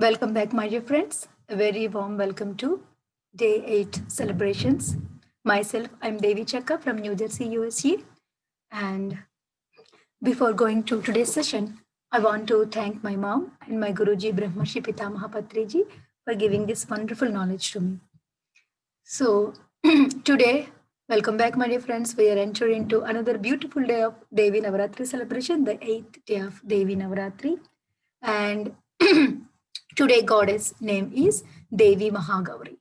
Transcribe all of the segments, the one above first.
Welcome back, my dear friends. A very warm welcome to Day 8 celebrations. Myself, I'm Devi Chakka from New Jersey, USA. And before going to today's session, I want to thank my mom and my Guruji Brahmarshi Pitamaha Patriji for giving this wonderful knowledge to me. So, today, welcome back, my dear friends. We are entering into another beautiful day of Devi Navaratri celebration, the 8th day of Devi Navaratri. And today, goddess name is Devi Mahagauri.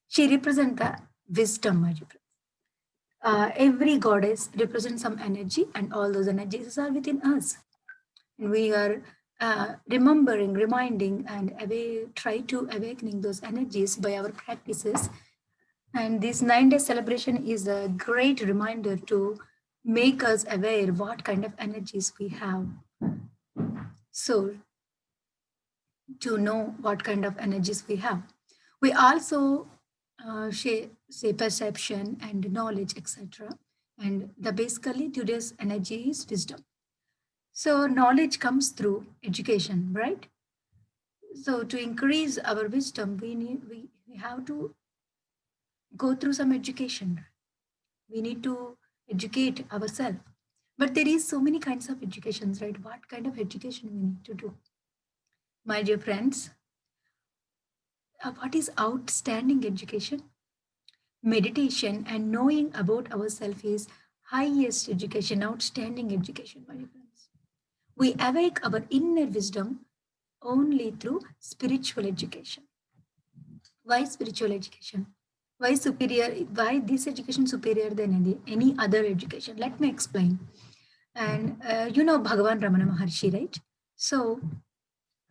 She represents the wisdom, my dear friends. Every goddess represents some energy, and all those energies are within us. And we are remembering, reminding, and try to awakening those energies by our practices. And this 9-day celebration is a great reminder to make us aware what kind of energies we have. So, to know what kind of energies we have. We also say perception and knowledge, etc. And the basically today's energy is wisdom. So knowledge comes through education, right? So to increase our wisdom, we have to go through some education. We need to educate ourselves. But there is so many kinds of educations, right? What kind of education we need to do? My dear friends, what is outstanding education? Meditation and knowing about ourselves is highest education, outstanding education, my friends. We awake our inner wisdom only through spiritual education. Why spiritual education? Why superior? Why this education superior than any other education? Let me explain. And you know Bhagavan Ramana Maharshi, right? So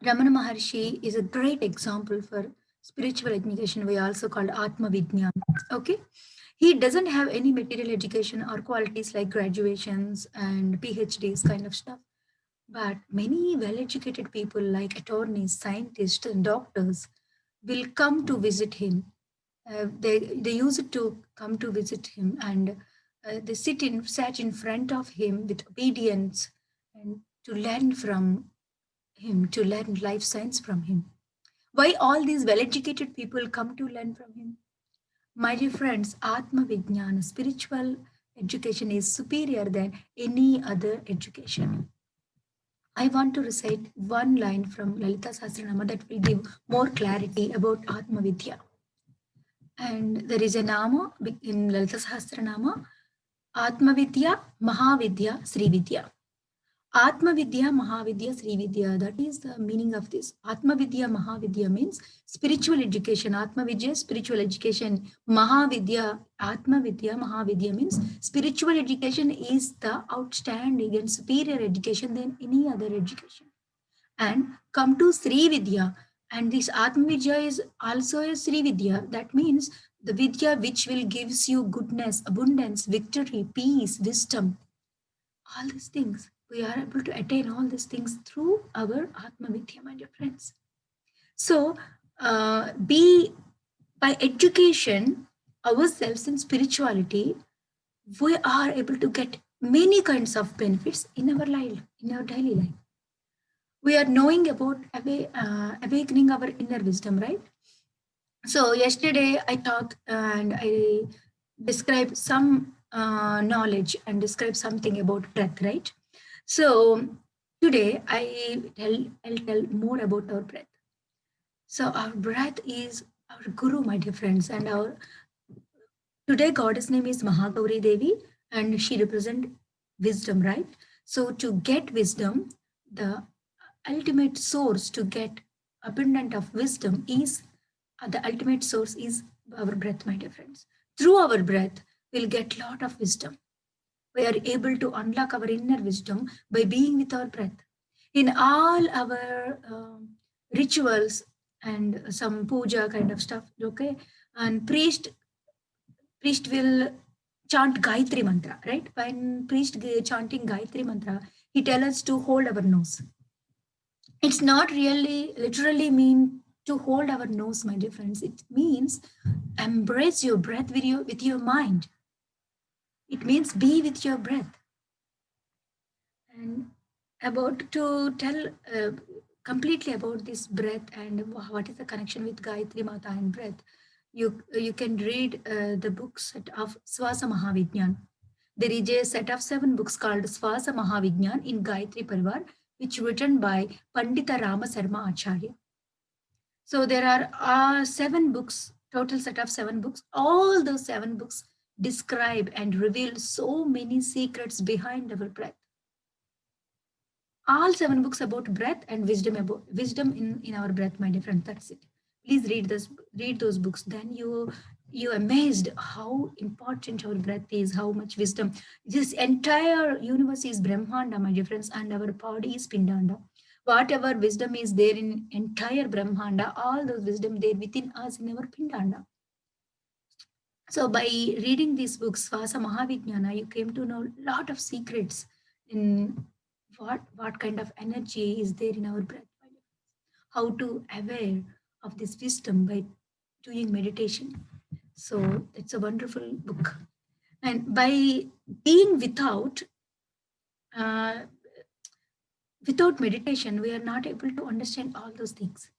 Ramana Maharshi is a great example for spiritual education. We also called Atma Vidyan. Okay. He doesn't have any material education or qualities like graduations and PhDs kind of stuff. But many well-educated people like attorneys, scientists, and doctors will come to visit him. They use it to come to visit him, and they sat in front of him with obedience and to learn from him, to learn life science from him. Why all these well-educated people come to learn from him? My dear friends, Atma Vijnana, spiritual education is superior than any other education. I want to recite one line from Lalita Sahasranama that will give more clarity about Atma Vidya. And there is a nama in Lalita Sahasranama, Atma Vidya, Mahavidya, Sri Vidya. Atma Vidya, Mahavidya, Sri Vidya. That is the meaning of this. Atma Vidya, Mahavidya means spiritual education. Atma Vidya, spiritual education. Mahavidya, Atma Vidya, Mahavidya means spiritual education is the outstanding and superior education than any other education. And come to Sri Vidya. And this Atma Vidya is also a Sri Vidya. That means the Vidya which will gives you goodness, abundance, victory, peace, wisdom, all these things. We are able to attain all these things through our Atma Vidya, my dear friends. So, be by education ourselves in spirituality, we are able to get many kinds of benefits in our life, in our daily life. We are knowing about awakening our inner wisdom, right? So yesterday I talked and I described some knowledge and described something about breath, right? So today I'll tell more about our breath. So our breath is our guru, my dear friends, and our today goddess name is Mahagauri Devi, and she represents wisdom, right? So to get wisdom, the ultimate source to get abundant of wisdom is the ultimate source is our breath, my dear friends. Through our breath, we'll get lot of wisdom. We are able to unlock our inner wisdom by being with our breath. In all our rituals and some puja kind of stuff, okay, and priest will chant Gayatri mantra, right? When priest chanting Gayatri mantra, he tells us to hold our nose. It's not really literally mean to hold our nose, my dear friends. It means embrace your breath with your mind. It means be with your breath. And about to tell completely about this breath and what is the connection with Gayatri Mata and breath, you can read the book set of Swasa Mahavijnan. There is a set of 7 books called Swasa Mahavijnan in Gayatri Parivar, which written by Pandita Rama Sarma Acharya. So there are 7 books, total set of 7 books. All those 7 books describe and reveal so many secrets behind our breath. All 7 books about breath and wisdom, about wisdom in our breath, my dear friend. That's it. Please read those books. Then you amazed how important our breath is, how much wisdom. This entire universe is Brahmanda, my dear friends, and our body is Pindanda. Whatever wisdom is there in entire Brahmanda, all those wisdom there within us in our Pindanda. So by reading these books, Vasa Mahavijnana, you came to know a lot of secrets in what kind of energy is there in our breath, how to aware of this wisdom by doing meditation. So it's a wonderful book. And by being uh, without meditation, we are not able to understand all those things.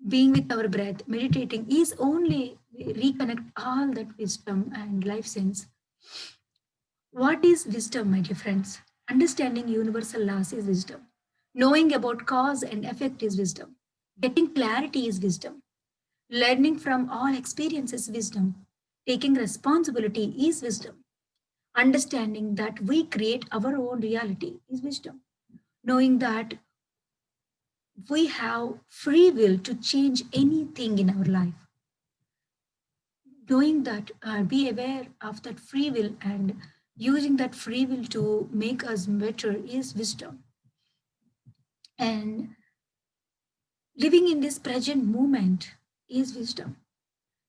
Being with our breath, meditating is only reconnect all that wisdom and life sense. What is wisdom, my dear friends? Understanding universal laws is wisdom. Knowing about cause and effect is wisdom. Getting clarity is wisdom. Learning from all experiences is wisdom. Taking responsibility is wisdom. Understanding that we create our own reality is wisdom. Knowing that we have free will to change anything in our life. Knowing that, be aware of that free will and using that free will to make us better is wisdom. And living in this present moment is wisdom.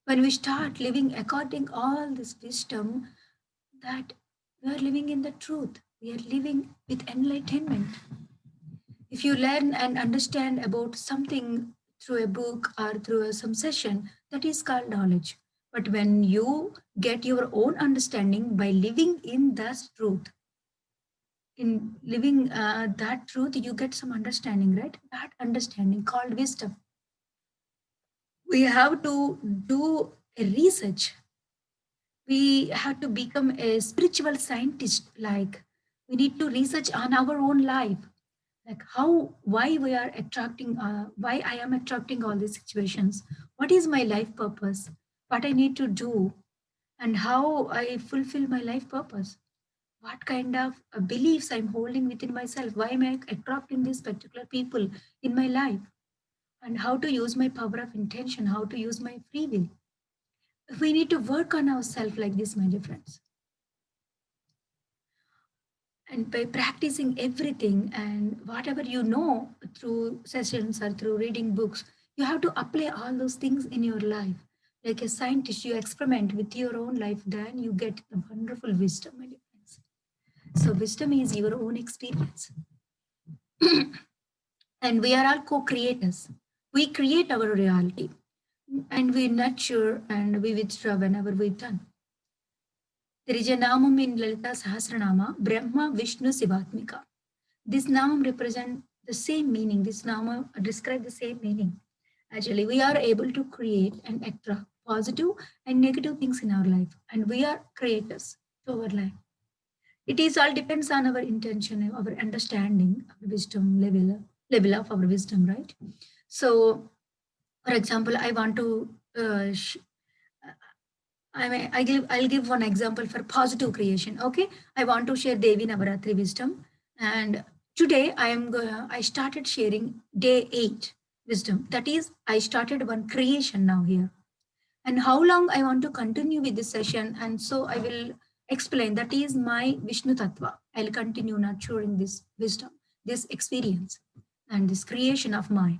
When we start living according all this wisdom, that we are living in the truth. We are living with enlightenment. If you learn and understand about something through a book or through some session, that is called knowledge. But when you get your own understanding by living in that truth, in living that truth, you get some understanding, right? That understanding called wisdom. We have to do a research. We have to become a spiritual scientist. Like we need to research on our own life, like why we are attracting, why I am attracting all these situations. What is my life purpose? What I need to do, and how I fulfill my life purpose. What kind of beliefs I'm holding within myself? Why am I attracting these particular people in my life? And how to use my power of intention, how to use my free will. We need to work on ourselves like this, my dear friends. And by practicing everything and whatever you know through sessions or through reading books, you have to apply all those things in your life. Like a scientist, you experiment with your own life, then you get the wonderful wisdom, my dear friends. So, wisdom is your own experience. And we are all co creators. We create our reality and we nurture and we withdraw whenever we've done. There is a namam in Lalita Sahasranama, Brahma Vishnu Sivatmika. This namam represent the same meaning. This namam describe the same meaning. Actually, we are able to create and attract positive and negative things in our life, and we are creators to our life. It is all depends on our intention, our understanding, our wisdom level of our wisdom, right? So, for example, I want to I'll give one example for positive creation. Okay, I want to share Devi Navaratri wisdom, and today I started sharing day 8 wisdom. That is, I started one creation now here, and how long I want to continue with this session, and so I will explain. That is my Vishnu Tattva. I'll continue nurturing this wisdom, this experience, and this creation of mine.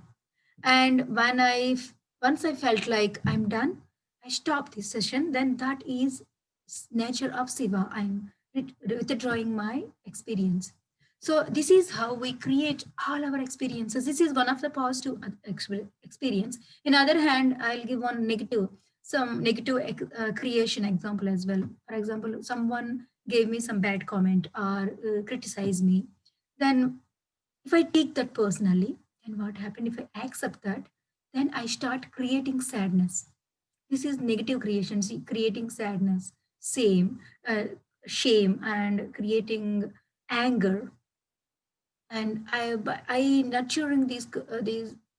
And once I felt like I'm done, I stopped this session. Then that is nature of Siva. I'm withdrawing my experience. So this is how we create all our experiences. This is one of the positive experience. In other hand, I'll give one negative, some negative creation example as well. For example, someone gave me some bad comment or criticized me. Then if I take that personally, then what happened? If I accept that, then I start creating sadness. This is negative creation, see, creating sadness, same, uh, shame, and creating anger. And I nurturing these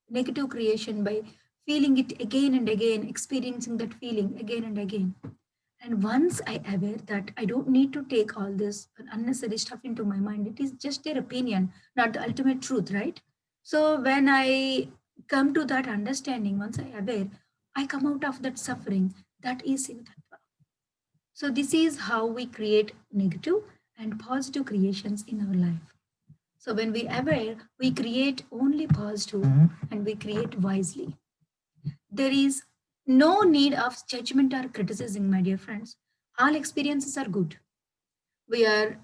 negative creation by feeling it again and again, experiencing that feeling again and again. And once I aware that I don't need to take all this unnecessary stuff into my mind, it is just their opinion, not the ultimate truth, right? So when I come to that understanding, once I aware, I come out of that suffering. That is Siva. So this is how we create negative and positive creations in our life. So when we aware, we create only positive and we create wisely. There is no need of judgment or criticism, my dear friends. All experiences are good. We are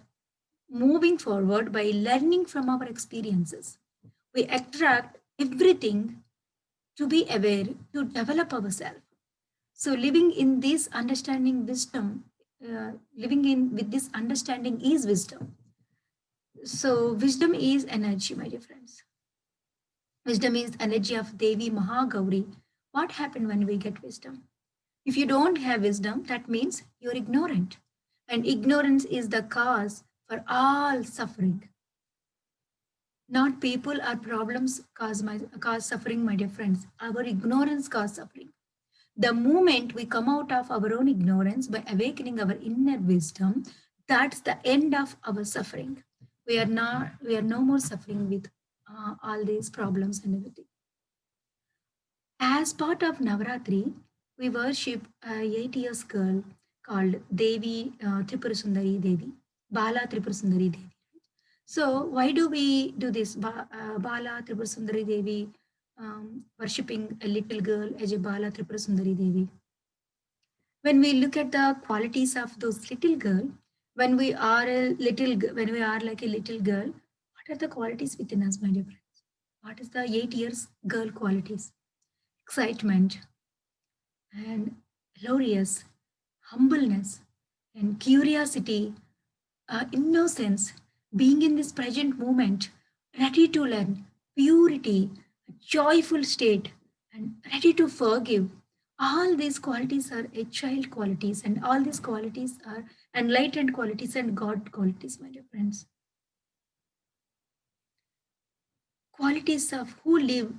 moving forward by learning from our experiences. We attract everything to be aware, to develop ourselves. So living in this understanding wisdom, living in with this understanding is wisdom. So wisdom is energy, my dear friends. Wisdom is energy of Devi Mahagauri. What happened when we get wisdom? If you don't have wisdom, that means you're ignorant. And ignorance is the cause for all suffering. Not people or problems cause suffering, my dear friends. Our ignorance cause suffering. The moment we come out of our own ignorance by awakening our inner wisdom, that's the end of our suffering. We are no more suffering with all these problems and everything. As part of Navaratri, we worship a 8 years girl called Devi Tripura Sundari Devi, Bala Tripura Sundari Devi. So why do we do this? Bala Tripura Sundari Devi, worshipping a little girl as a Bala Tripura Sundari Devi. When we look at the qualities of those little girl, when we are when we are like a little girl, what are the qualities within us, my dear friends? What is the 8 years girl qualities? Excitement and glorious, humbleness and curiosity, innocence, being in this present moment, ready to learn, purity, a joyful state, and ready to forgive. All these qualities are a child qualities, and all these qualities are enlightened qualities and God qualities, my dear friends. Qualities of who live,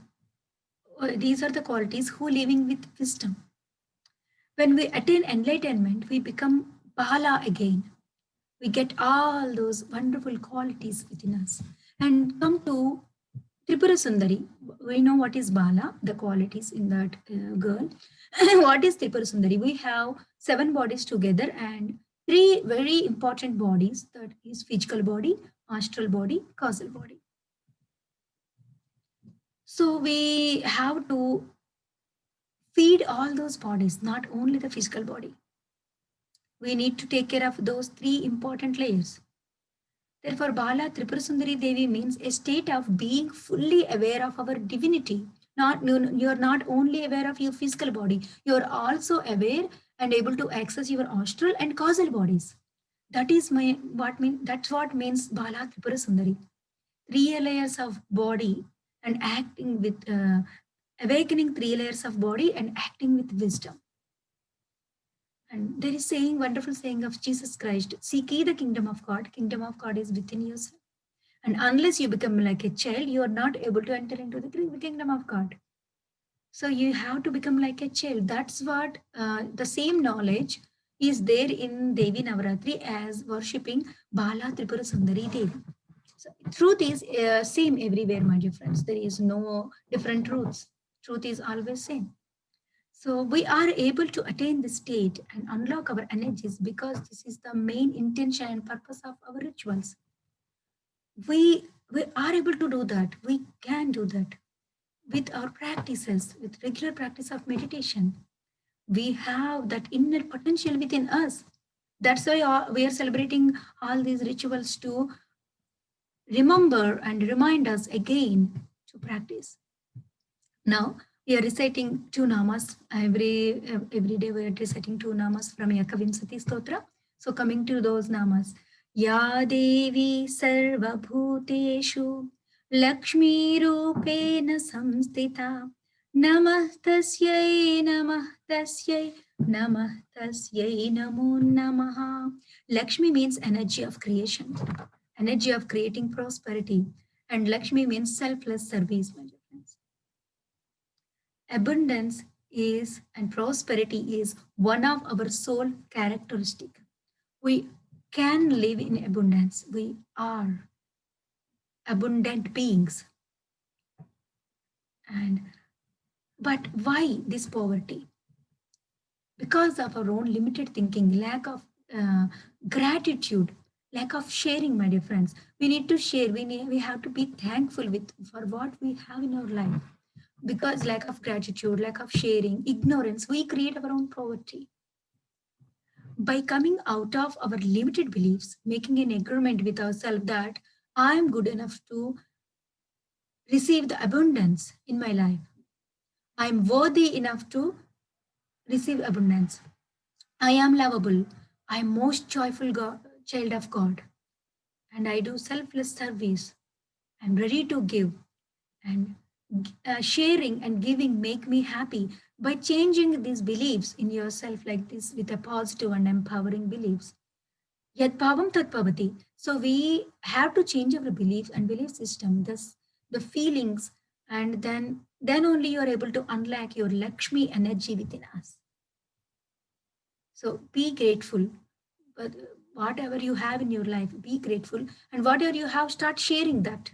these are the qualities who living with wisdom. When we attain enlightenment, we become Bala again. We get all those wonderful qualities within us and come to Tripura Sundari. We know what is Bala, the qualities in that girl. What is Tripura Sundari? We have 7 bodies together and 3 very important bodies, that is physical body, astral body, causal body. So we have to feed all those bodies, not only the physical body. We need to take care of those 3 important layers. Therefore, Bala Tripurasundari Devi means a state of being fully aware of our divinity. You're not only aware of your physical body, you're also aware and able to access your astral and causal bodies. That's what means Bala Tripurasundari. 3 layers of body and acting with awakening 3 layers of body and acting with wisdom. And there is saying, wonderful saying of Jesus Christ, seek ye the kingdom of God. Kingdom of God is within yourself. And unless you become like a child, you are not able to enter into the kingdom of God. So you have to become like a child. That's what the same knowledge is there in Devi Navaratri as worshipping Bala Tripura Sundari Devi. So truth is same everywhere, my dear friends. There is no different truths. Truth is always same. So we are able to attain this state and unlock our energies because this is the main intention and purpose of our rituals. We are able to do that. We can do that with our practices, with regular practice of meditation. We have that inner potential within us. That's why we are celebrating all these rituals to remember and remind us again to practice. Now, we are reciting 2 namas every day. We are reciting 2 namas from Ekavimsati Stotra. So, coming to those namas, Ya Devi Sarva Bhuteshu लक्ष्मीरूपेण संस्थिता नमः तस्यै नमः तस्यै नमः तस्यै namo namaha. Lakshmi means energy of creation, energy of creating prosperity, and Lakshmi means selfless service, my dear friends. Abundance is and prosperity is one of our soul characteristic. We can live in abundance. We are abundant beings. And but why this poverty? Because of our own limited thinking, lack of gratitude, lack of sharing, my dear friends. We need to share. We have to be thankful with for what we have in our life. Because lack of gratitude, lack of sharing, ignorance, we create our own poverty. By coming out of our limited beliefs, making an agreement with ourselves that I am good enough to receive the abundance in my life. I am worthy enough to receive abundance. I am lovable. I am most joyful child of God. And I do selfless service. I'm ready to give. And sharing and giving make me happy. By changing these beliefs in yourself like this with a positive and empowering beliefs. Yat bhavam tat bhavati. So we have to change our beliefs and belief system, thus the feelings, and then only you are able to unlock your Lakshmi energy within us. So be grateful. But whatever you have in your life, be grateful. And whatever you have, start sharing that.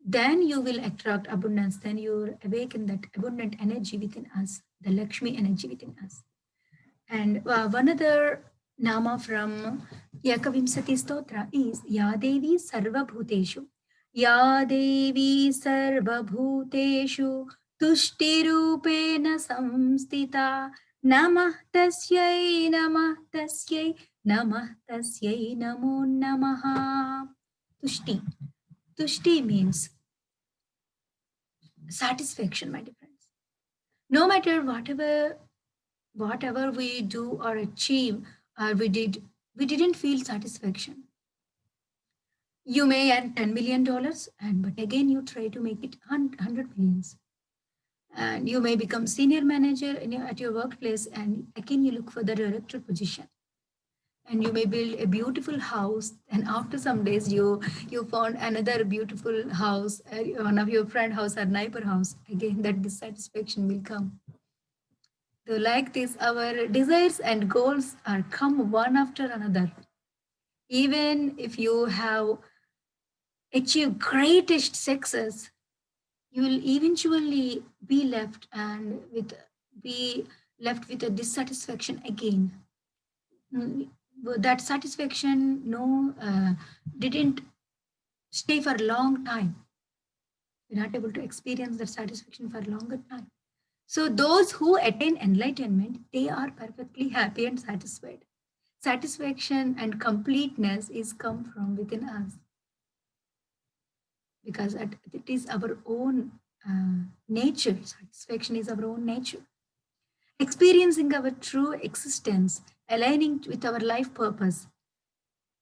Then you will attract abundance. Then you will awaken that abundant energy within us, the Lakshmi energy within us. And one other nama from Ekavimsati Stotra is Yadevi Sarvabhuteshu. Yadevi Sarvabhuteshu Tushtirupena Samstita Namah Tasyai Namah Tasyai Namah Tasyai Namo Namaha. Tushti. Tushti means satisfaction, my dear friends. No matter whatever we do or achieve or we didn't feel satisfaction. You may earn $10 million, and but again you try to make it 100 millions. And you may become senior manager at your workplace, and again you look for the director position. And you may build a beautiful house, and after some days you found another beautiful house, one of your friend house or neighbor house. Again, that dissatisfaction will come. So like this, our desires and goals are come one after another. Even if you have achieved greatest success, you will eventually be left with a dissatisfaction again. That satisfaction didn't stay for a long time. You're not able to experience that satisfaction for a longer time. So those who attain enlightenment, they are perfectly happy and satisfied. Satisfaction and completeness is come from within us because it is our own nature. Satisfaction is our own nature. Experiencing our true existence, aligning with our life purpose,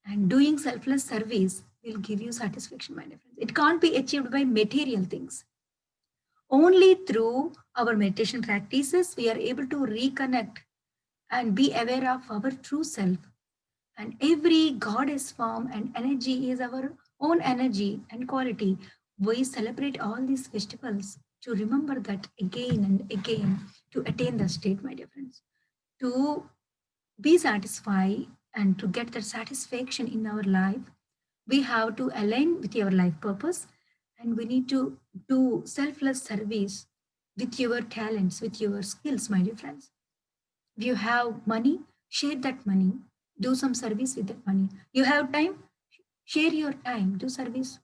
and doing selfless service will give you satisfaction, my dear friends. It can't be achieved by material things. Only through our meditation practices, we are able to reconnect and be aware of our true self. And every goddess form and energy is our own energy and quality. We celebrate all these festivals to remember that again and again to attain the state, my dear friends. To be satisfied and to get that satisfaction in our life, we have to align with your life purpose, and we need to do selfless service with your talents, with your skills, my dear friends. If you have money, share that money, do some service with that money. You have time, share your time, do service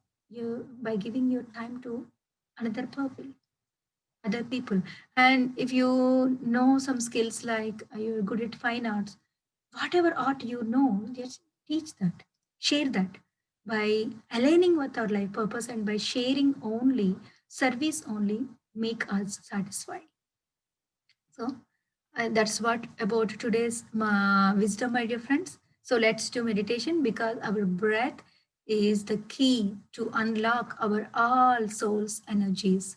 by giving your time to another people, other people. And if you know some skills like you're good at fine arts, whatever art you know, just teach that, share that. By aligning with our life purpose and by sharing only, service only, make us satisfied. So that's what about today's wisdom, my dear friends. So let's do meditation because our breath is the key to unlock our all souls energies.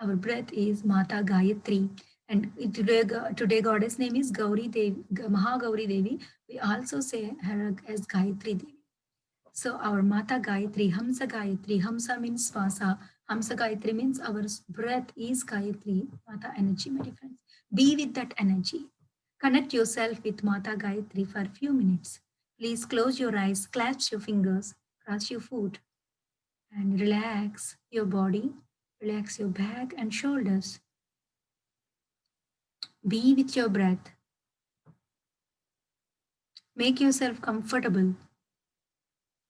Our breath is Mata Gayatri. And today goddess name is Gauri Devi, Mahagauri Devi. We also say her as Gayatri Devi. So our Mata Gayatri, Hamsa Gayatri, Hamsa means Swasa, Hamsa Gayatri means our breath is Gayatri, Mata energy, my dear friends. Be with that energy. Connect yourself with Mata Gayatri for a few minutes. Please close your eyes, clasp your fingers, cross your foot, and relax your body, relax your back and shoulders. Be with your breath. Make yourself comfortable.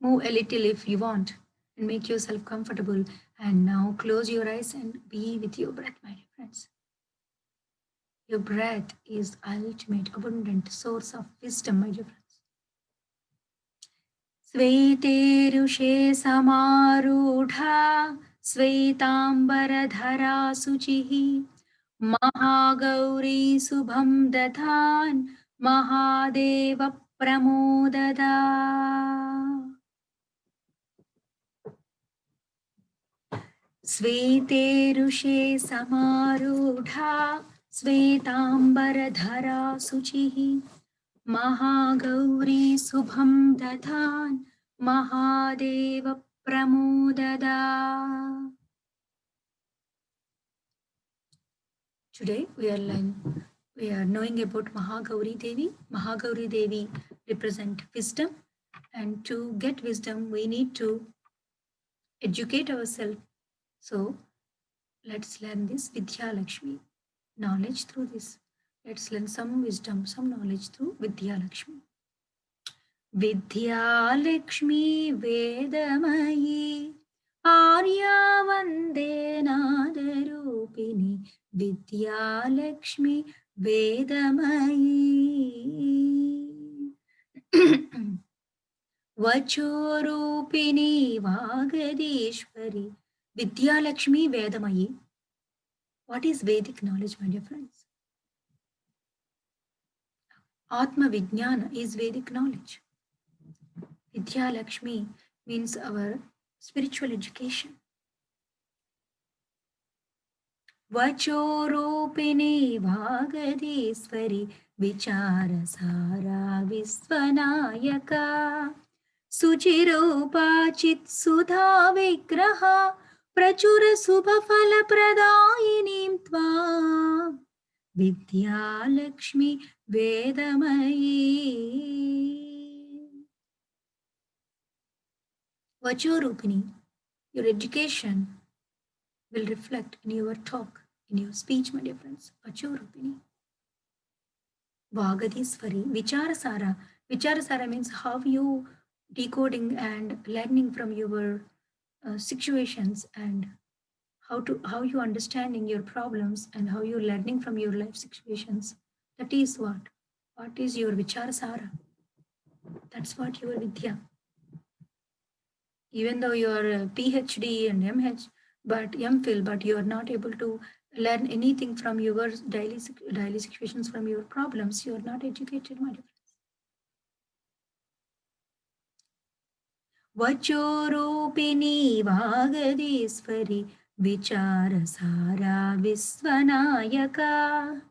Move a little if you want and make yourself comfortable. And now close your eyes and be with your breath, my dear friends. Your breath is ultimate, abundant source of wisdom, my dear friends. Sveteruše samarudha Svetambaradhara suchihi Mahagauri subham dathan Mahadeva pramodada. Sveteruše samarudha Svetambaradhara suchihi Mahagauri subham dathan Mahadeva pramodada. Today we are knowing about Mahagauri Devi. Mahagauri Devi represent wisdom, and to get wisdom we need to educate ourselves. So let's learn this Vidya Lakshmi knowledge through this. Let's learn some wisdom, some knowledge through Vidya Lakshmi. Vidya Lakshmi Vedamayi Arya Vande Nadarupini Vidya Lakshmi Vedamayi Vachorupini Vagadishwari Vidya Lakshmi Vedamayi. What is Vedic knowledge, my dear friends? Atma Vijnana is Vedic knowledge. Vidya Lakshmi means our spiritual education. Vachorupini Bhagadeswari Vicharasara Visvanayaka Suchirupachit Sudha Vigraha Prachura Subhafala Pradayinim Tvam Vidya Lakshmi Vedamayi. Vachorupini, your education will reflect in your talk, in your speech, my dear friends. Vachorupini. Vagadiswari, Vicharasara. Vicharasara means how you decoding and learning from your situations, and how you understanding your problems, and how you learning from your life situations. That is what is your Vicharasara. That's what your Vidya. Even though you are PhD and MH, but MPhil, but you are not able to learn anything from your daily situations, from your problems, you are not educated, my dear friends. Vachorupini Vagadeswari Vicharasara Visvanayaka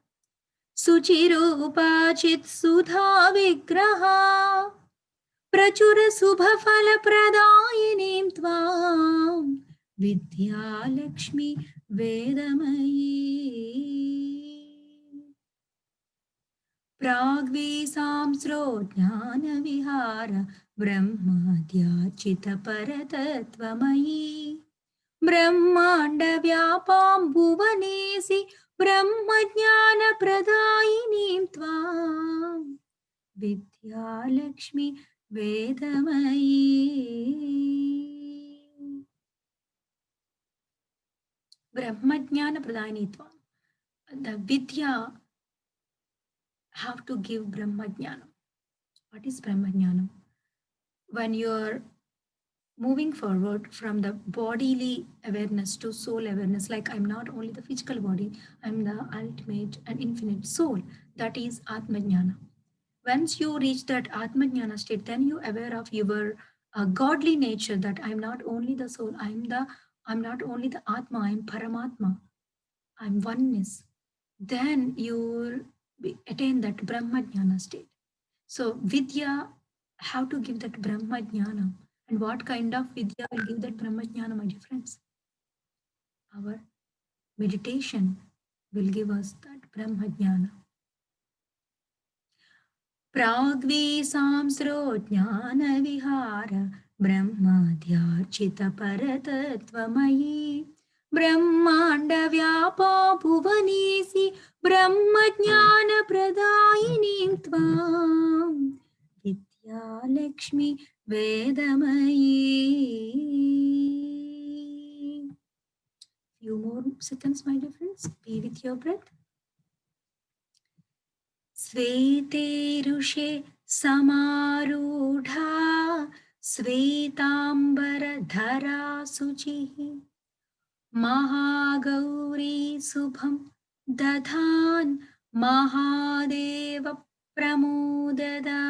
Suchirupachit Sudha Vigraha Prachura Subhafala Pradayinim Tvam Vidya Lakshmi Vedamayi Pragvi Samsro Jnana Vihara Brahmadyachita Paratatvamayi Brahmanda Vyapam Bhuvanesi Brahmajnana Pradayinim Tvam Vidya Lakshmi Vedamayi. Brahmajnana Pradhanitva. The Vidya have to give Brahmajnana. What is Brahmajnana? When you're moving forward from the bodily awareness to soul awareness, like I'm not only the physical body, I'm the ultimate and infinite soul. That is Atmajnana. Once you reach that Atmajnana state, then you aware of your a godly nature, that I'm not only the soul, I'm not only the Atma, I'm Paramatma, I'm oneness, then you'll attain that Brahma Jnana state. So Vidya, how to give that Brahma Jnana, and what kind of Vidya will give that Brahma Jnana, my dear friends? Our meditation will give us that Brahma Jnana. प्राग्वीसांस्रो ज्ञानविहार ब्रह्माद्यार्चितपरतत्त्वमयी ब्रह्माण्डव्यापा भुवनेसि ब्रह्मज्ञानप्रदायिनीं त्वां Vidyalakshmi वेदमयी. Few more seconds, my dear friends. Be with your breath. स्वेतेरुषे समारूढा श्वेताम्बरधरा शुचिः महागौरी शुभं दधान् Mahadev प्रमोददा.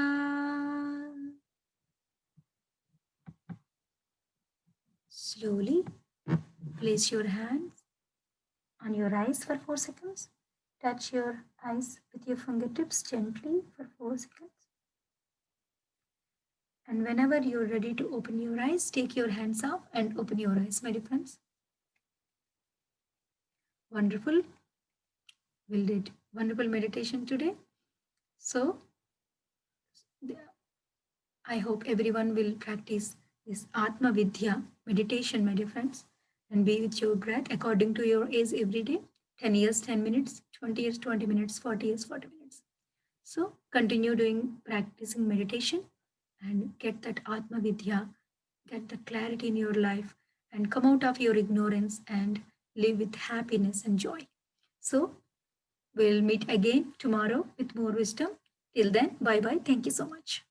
Slowly place your hands on your eyes for 4 seconds. Touch your eyes with your fingertips gently for 4 seconds. And whenever you're ready to open your eyes, take your hands off and open your eyes, my dear friends. Wonderful. We did wonderful meditation today. So I hope everyone will practice this Atma Vidya meditation, my dear friends, and be with your breath according to your age every day. 10 years, 10 minutes, 20 years, 20 minutes, 40 years, 40 minutes. So continue practicing meditation and get that Atma Vidya, get the clarity in your life, and come out of your ignorance and live with happiness and joy. So we'll meet again tomorrow with more wisdom. Till then, bye-bye. Thank you so much.